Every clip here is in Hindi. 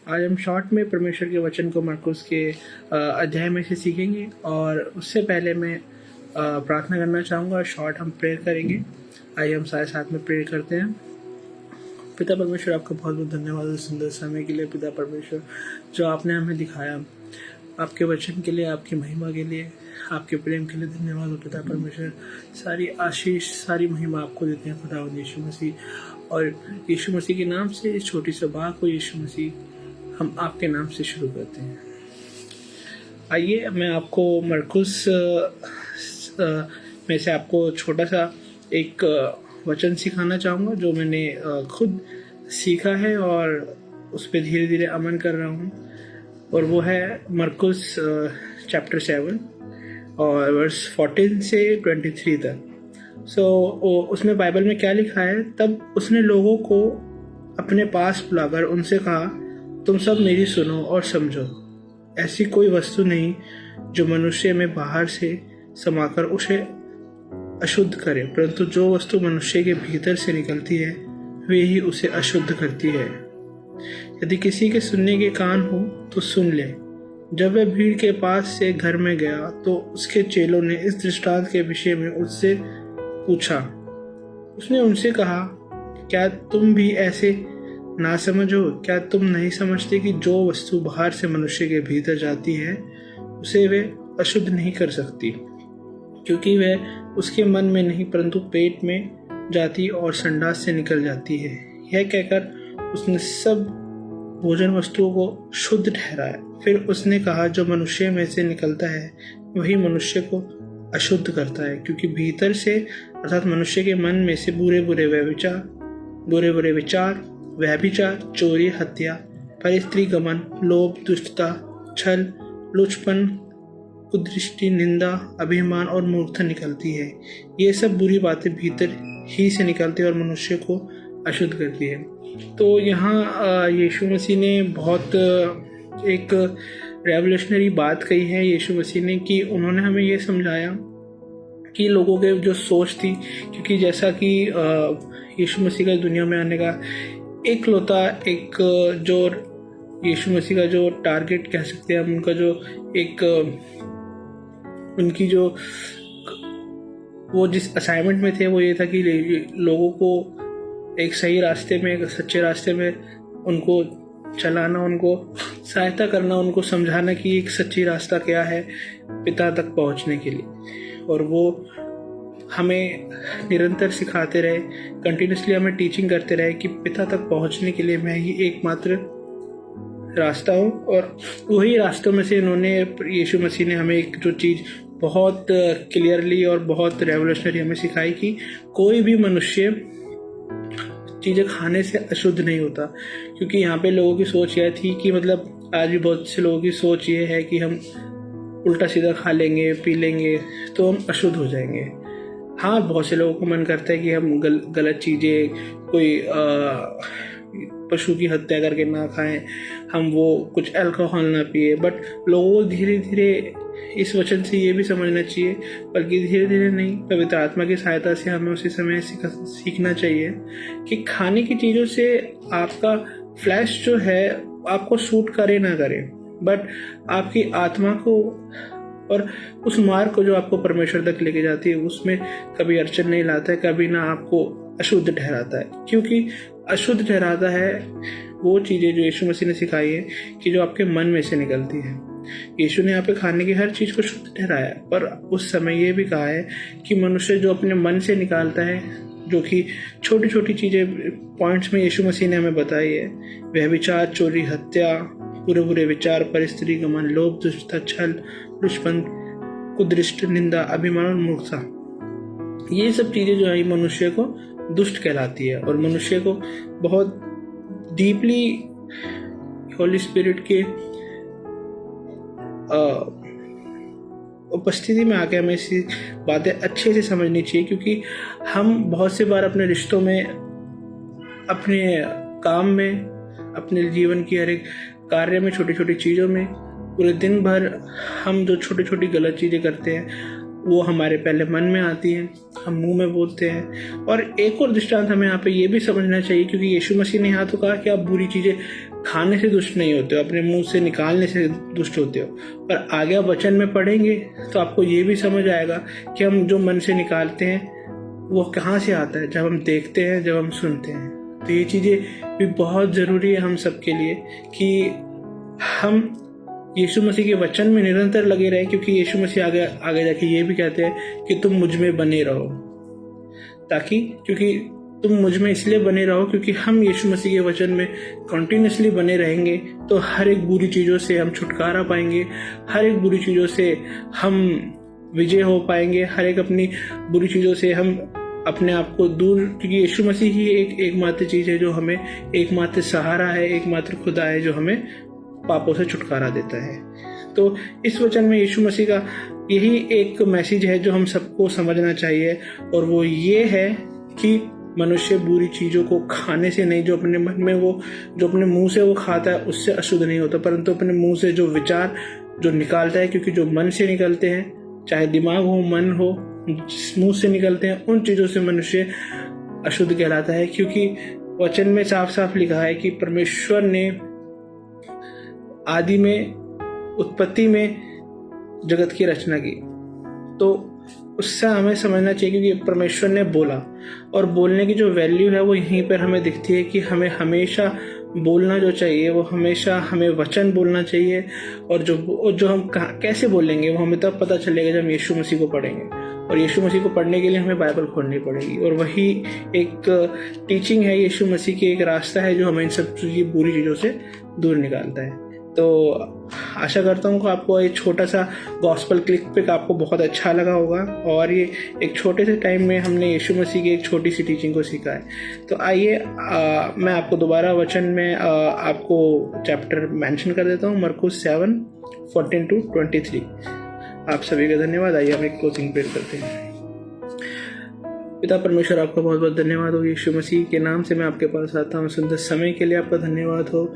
आज हम शॉर्ट में परमेश्वर के वचन को मरकुस के अध्याय में से सीखेंगे और उससे पहले मैं प्रार्थना करना चाहूँगा और शॉर्ट हम प्रेयर करेंगे। आइए हम सारे साथ में प्रेयर करते हैं। पिता परमेश्वर, आपका बहुत बहुत धन्यवाद उस सुंदर समय के लिए। पिता परमेश्वर, जो आपने हमें दिखाया, आपके वचन के लिए, आपकी महिमा के लिए, आपके प्रेम के लिए धन्यवाद हो पिता परमेश्वर। सारी आशीष, सारी महिमा आपको देते हैं खुदा यीशु मसीह। और यीशु मसीह के नाम से इस छोटी सी बात को यीशु मसीह हम आपके नाम से शुरू करते हैं। आइए मैं आपको मरकुस में से आपको छोटा सा एक वचन सिखाना चाहूँगा जो मैंने खुद सीखा है और उस पर धीरे धीरे अमल कर रहा हूँ। और वो है मरकुस चैप्टर 7 और वर्स 14 से 23 तक। उसमें बाइबल में क्या लिखा है? तब उसने लोगों को अपने पास बुलाकर उनसे कहा, तुम सब मेरी सुनो और समझो। ऐसी कोई वस्तु नहीं जो मनुष्य में बाहर से समाकर उसे अशुद्ध करे, परंतु जो वस्तु मनुष्य के भीतर से निकलती है वे ही उसे अशुद्ध करती है। यदि किसी के सुनने के कान हो तो सुन ले। जब वह भीड़ के पास से घर में गया तो उसके चेलों ने इस दृष्टांत के विषय में उससे पूछा। उसने उनसे कहा, क्या तुम भी ऐसे ना समझो? क्या तुम नहीं समझते कि जो वस्तु बाहर से मनुष्य के भीतर जाती है उसे वे अशुद्ध नहीं कर सकती, क्योंकि वह उसके मन में नहीं परंतु पेट में जाती और संडास से निकल जाती है। यह कहकर उसने सब भोजन वस्तुओं को शुद्ध ठहराया। फिर उसने कहा, जो मनुष्य में से निकलता है वही मनुष्य को अशुद्ध करता है, क्योंकि भीतर से अर्थात मनुष्य के मन में से बुरे बुरे विचार, व्यभिचार, चोरी, हत्या, परस्त्री गमन, लोभ, दुष्टता, छल, लुचपन, कुदृष्टि, निंदा, अभिमान और मूर्खता निकलती है। ये सब बुरी बातें भीतर ही से निकलती है और मनुष्य को अशुद्ध करती है। तो यहाँ यीशु मसीह ने बहुत एक रेवोल्यूशनरी बात कही है यीशु मसीह ने, कि उन्होंने हमें ये समझाया कि लोगों के जो सोच थी, क्योंकि जैसा कि यीशु मसीह का दुनिया में आने का एक जो यीशु मसीह का जो टारगेट कह सकते हैं हम, उनका जो एक उनकी जो वो जिस असाइनमेंट में थे वो ये था कि लोगों को एक सही रास्ते में, एक सच्चे रास्ते में उनको चलाना, उनको सहायता करना, उनको समझाना कि एक सच्ची रास्ता क्या है पिता तक पहुंचने के लिए। और वो हमें निरंतर सिखाते रहे, कंटिन्यूसली हमें टीचिंग करते रहे कि पिता तक पहुंचने के लिए मैं ही एकमात्र रास्ता हूँ। और वही रास्तों में से यीशु मसीह ने हमें एक जो चीज़ बहुत क्लियरली और बहुत रेवोल्यूशनरी हमें सिखाई कि कोई भी मनुष्य चीज़ें खाने से अशुद्ध नहीं होता। क्योंकि यहाँ पे लोगों की सोच यह थी कि मतलब आज भी बहुत से लोगों की सोच ये है कि हम उल्टा सीधा खा लेंगे, पी लेंगे तो हम अशुद्ध हो जाएंगे। हाँ, बहुत से लोगों को मन करता है कि हम गलत चीज़ें, कोई पशु की हत्या करके ना खाएं, हम वो कुछ अल्कोहल ना पिए। बट लोगों को धीरे धीरे इस वचन से ये भी समझना चाहिए, बल्कि धीरे धीरे नहीं, पवित्र आत्मा की सहायता से हमें उसी समय सीखना चाहिए कि खाने की चीज़ों से आपका फ्लैश जो है आपको सूट करे ना करे, बट आपकी आत्मा को और उस मार्ग को जो आपको परमेश्वर तक लेके जाती है उसमें कभी अड़चन नहीं लाता है, कभी ना आपको अशुद्ध ठहराता है। क्योंकि अशुद्ध ठहराता है वो चीज़ें जो यीशु मसीह ने सिखाई है कि जो आपके मन में से निकलती है। यीशु ने यहाँ पे खाने की हर चीज़ को शुद्ध ठहराया, पर उस समय ये भी कहा है कि मनुष्य जो अपने मन से निकालता है, जो कि छोटी छोटी चीज़ें पॉइंट्स में यीशु मसीह ने हमें बताई है, वह विचार, चोरी, हत्या, बुरे विचार, परस्त्री गमन, लोभ, दुष्टता, छल, लुचपन, कुदृष्ट, निंदा, अभिमान और मूर्खता, ये सब चीज़ें जो है मनुष्य को दुष्ट कहलाती है और मनुष्य को बहुत डीपली होली स्पिरिट के उपस्थिति में आके हमें ऐसी बातें अच्छे से समझनी चाहिए। क्योंकि हम बहुत से बार अपने रिश्तों में, अपने काम में, अपने जीवन की हर एक कार्य में, छोटी छोटी चीज़ों में, पूरे दिन भर हम जो छोटी छोटी गलत चीज़ें करते हैं वो हमारे पहले मन में आती हैं, हम मुंह में बोलते हैं। और एक और दृष्टांत हमें यहाँ पे ये भी समझना चाहिए, क्योंकि यीशु मसीह ने यहाँ तो कहा कि आप बुरी चीज़ें खाने से दुष्ट नहीं होते हो, अपने मुंह से निकालने से दुष्ट होते हो। पर आगे वचन में पढ़ेंगे तो आपको ये भी समझ आएगा कि हम जो मन से निकालते हैं वो कहाँ से आता है, जब हम देखते हैं, जब हम सुनते हैं। तो ये चीज़ें भी बहुत ज़रूरी है हम सबके लिए कि हम यीशु मसीह के वचन में निरंतर लगे रहें, क्योंकि यीशु मसीह आगे आगे जाके ये भी कहते हैं कि तुम मुझ में बने रहो, क्योंकि तुम मुझ में इसलिए बने रहो क्योंकि हम यीशु मसीह के वचन में कंटिन्यूसली बने रहेंगे तो हर एक बुरी चीज़ों से हम छुटकारा पाएंगे, हर एक बुरी चीज़ों से हम विजय हो पाएंगे, हर एक अपनी बुरी चीज़ों से हम अपने आप को दूर, क्योंकि यीशु मसीह ही एकमात्र चीज़ है जो हमें, एकमात्र सहारा है, एकमात्र खुदा है जो हमें पापों से छुटकारा देता है। तो इस वचन में यीशु मसीह का यही एक मैसेज है जो हम सबको समझना चाहिए, और वो ये है कि मनुष्य बुरी चीज़ों को खाने से नहीं, जो अपने मन में जो अपने मुंह से वो खाता है उससे अशुद्ध नहीं होता, परंतु अपने मुंह से जो विचार जो निकालता है, क्योंकि जो मन से निकलते हैं, चाहे दिमाग हो, मन हो, जिस मुंह से निकलते हैं उन चीज़ों से मनुष्य अशुद्ध कहलाता है। क्योंकि वचन में साफ साफ लिखा है कि परमेश्वर ने आदि में, उत्पत्ति में जगत की रचना की, तो उससे हमें समझना चाहिए कि परमेश्वर ने बोला, और बोलने की जो वैल्यू है वो यहीं पर हमें दिखती है कि हमें हमेशा बोलना जो चाहिए वो हमेशा हमें वचन बोलना चाहिए, और जो हम कैसे बोलेंगे वो हमें तब पता चलेगा जब हम यीशु मसीह को पढ़ेंगे, और यीशु मसीह को पढ़ने के लिए हमें बाइबल खोलनी पड़ेगी, और वही एक टीचिंग है, यीशु मसीह की एक रास्ता है जो हमें इन सब बुरी चीज़ों से दूर निकालता है। तो आशा करता हूँ कि आपको ये छोटा सा गॉस्पल क्लिक पिक आपको बहुत अच्छा लगा होगा, और ये एक छोटे से टाइम में हमने यीशु मसीह की एक छोटी सी टीचिंग को सीखा है। तो आइए मैं आपको दोबारा वचन में आपको चैप्टर मेंशन कर देता हूँ, मरकुस 7:14-23। आप सभी का धन्यवाद। आइए हम एक क्लोजिंग प्रेयर करते हैं। पिता परमेश्वर, आपका बहुत बहुत धन्यवाद हो, यीशु मसीह के नाम से मैं आपके पास आता हूँ। सुंदर समय के लिए आपका धन्यवाद हो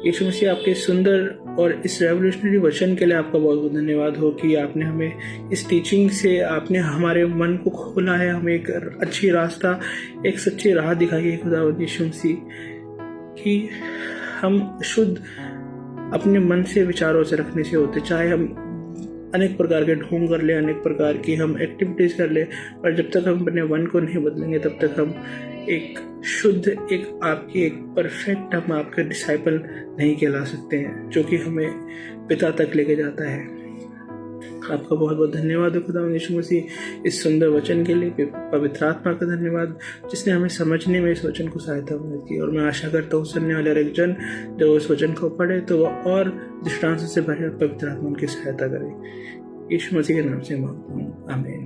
यीशु मसीह, आपके सुंदर और इस रेवोल्यूशनरी वचन के लिए आपका बहुत बहुत धन्यवाद हो कि आपने हमें इस टीचिंग से, आपने हमारे मन को खोला है, हमें एक अच्छी रास्ता, एक सच्ची राह दिखाई है खुदावंद यीशु मसीह, कि हम शुद्ध अपने मन से, विचारों से रखने से होते, चाहे हम अनेक प्रकार के ढोंग कर ले, अनेक प्रकार की हम एक्टिविटीज़ कर ले, पर जब तक हम अपने मन को नहीं बदलेंगे तब तक हम एक शुद्ध, एक आपकी एक परफेक्ट, हम आपके डिसाइपल नहीं कहला सकते हैं, जो कि हमें पिता तक लेके जाता है। आपका बहुत बहुत धन्यवाद है खुदा यीशु मसीह इस सुंदर वचन के लिए। पवित्र आत्मा का धन्यवाद जिसने हमें समझने में इस वचन को सहायता मदद की, और मैं आशा करता हूँ सुनने वाले हर एक जन जब इस वचन को पढ़े तो वह और दृष्टांत से भरे पवित्र आत्मा उनकी सहायता करे। यीशु मसीह के नाम से मांगता हूँ, आमीन।